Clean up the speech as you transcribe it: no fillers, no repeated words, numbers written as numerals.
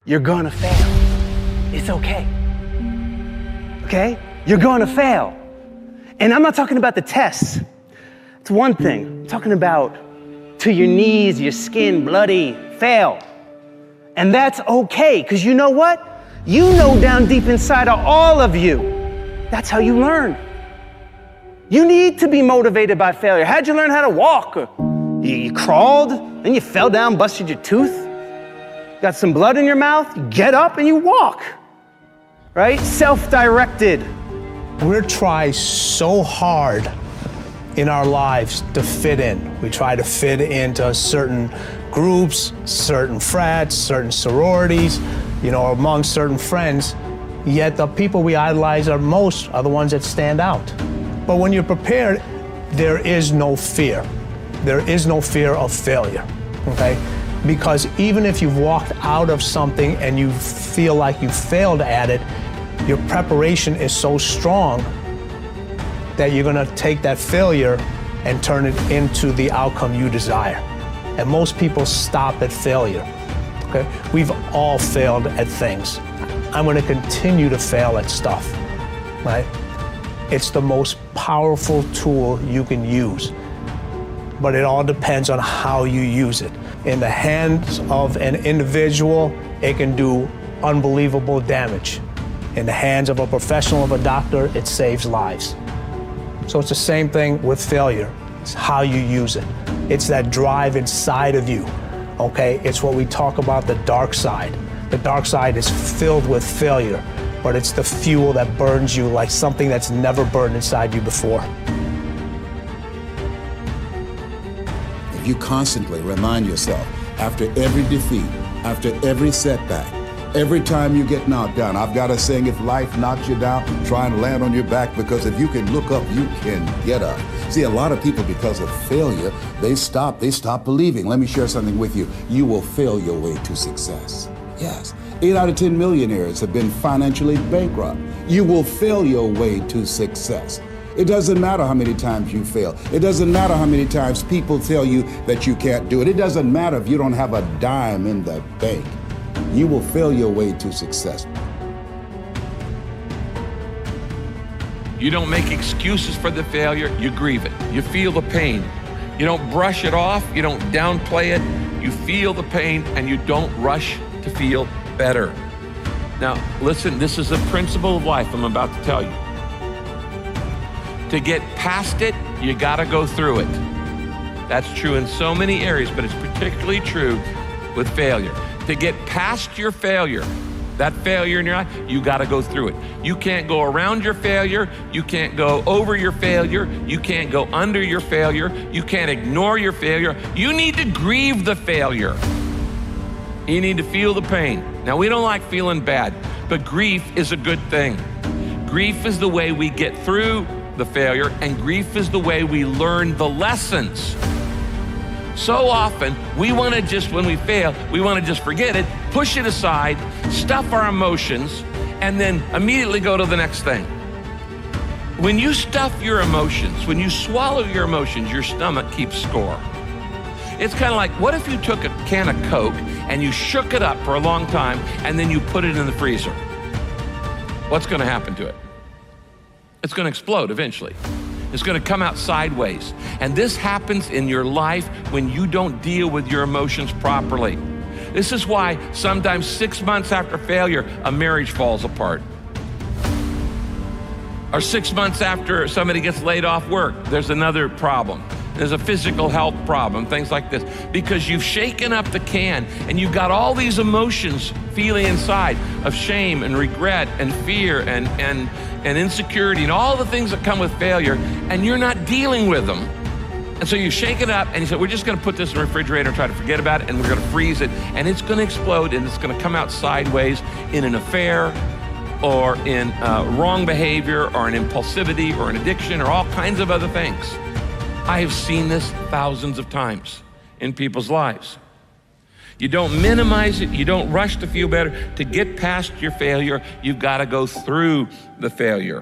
You're gonna fail. It's okay. Okay? You're gonna fail. And I'm not talking about the tests. It's one thing. I'm talking about to your knees, your skin, bloody, fail. And that's okay, because you know what? You know down deep inside of all of you, that's how you learn. You need to be motivated by failure. How'd you learn how to walk? You crawled, then you fell down, busted your tooth, got some blood in your mouth, you get up and you walk, right? Self-directed. We try so hard in our lives to fit in. We try to fit into certain groups, certain frats, certain sororities, among certain friends, yet the people we idolize most are the ones that stand out. But when you're prepared, there is no fear. There is no fear of failure, okay? Because even if you've walked out of something and you feel like you failed at it, your preparation is so strong that you're gonna take that failure and turn it into the outcome you desire. And most people stop at failure, okay? We've all failed at things. I'm gonna continue to fail at stuff, right? It's the most powerful tool you can use, but it all depends on how you use it. In the hands of an individual, it can do unbelievable damage. In the hands of a professional, of a doctor, it saves lives. So it's the same thing with failure. It's how you use it. It's that drive inside of you, okay? It's what we talk about, the dark side. The dark side is filled with failure, but it's the fuel that burns you like something that's never burned inside you before. If you constantly remind yourself, after every defeat, after every setback, every time you get knocked down, I've got a saying, if life knocks you down, try and land on your back, because if you can look up, you can get up. See, a lot of people, because of failure, they stop believing. Let me share something with you. You will fail your way to success. Yes, 8 out of 10 millionaires have been financially bankrupt. You will fail your way to success. It doesn't matter how many times you fail. It doesn't matter how many times people tell you that you can't do it. It doesn't matter if you don't have a dime in the bank. You will fail your way to success. You don't make excuses for the failure, you grieve it. You feel the pain. You don't brush it off, you don't downplay it. You feel the pain and you don't rush to feel better. Now, listen, this is a principle of life I'm about to tell you. To get past it, you gotta go through it. That's true in so many areas, but it's particularly true with failure. To get past your failure, that failure in your life, you gotta go through it. You can't go around your failure, you can't go over your failure, you can't go under your failure, you can't ignore your failure. You need to grieve the failure. You need to feel the pain. Now, we don't like feeling bad, but grief is a good thing. Grief is the way we get through the failure, and grief is the way we learn the lessons. So often, we want to just, when we fail, we want to just forget it, push it aside, stuff our emotions, and then immediately go to the next thing. When you stuff your emotions, when you swallow your emotions, your stomach keeps score. It's kind of like, what if you took a can of Coke and you shook it up for a long time and then you put it in the freezer? What's going to happen to it? It's going to explode eventually. It's going to come out sideways. And this happens in your life when you don't deal with your emotions properly. This is why sometimes 6 months after failure, a marriage falls apart. Or 6 months after somebody gets laid off work, there's another problem. There's a physical health problem, things like this. Because you've shaken up the can and you've got all these emotions feeling inside of shame and regret and fear and insecurity and all the things that come with failure, and you're not dealing with them. And so you shake it up and you say, we're just gonna put this in the refrigerator and try to forget about it, and we're gonna freeze it, and it's gonna explode, and it's gonna come out sideways in an affair or in wrong behavior or an impulsivity or an addiction or all kinds of other things. I have seen this thousands of times in people's lives. You don't minimize it, you don't rush to feel better. To get past your failure, you've got to go through the failure.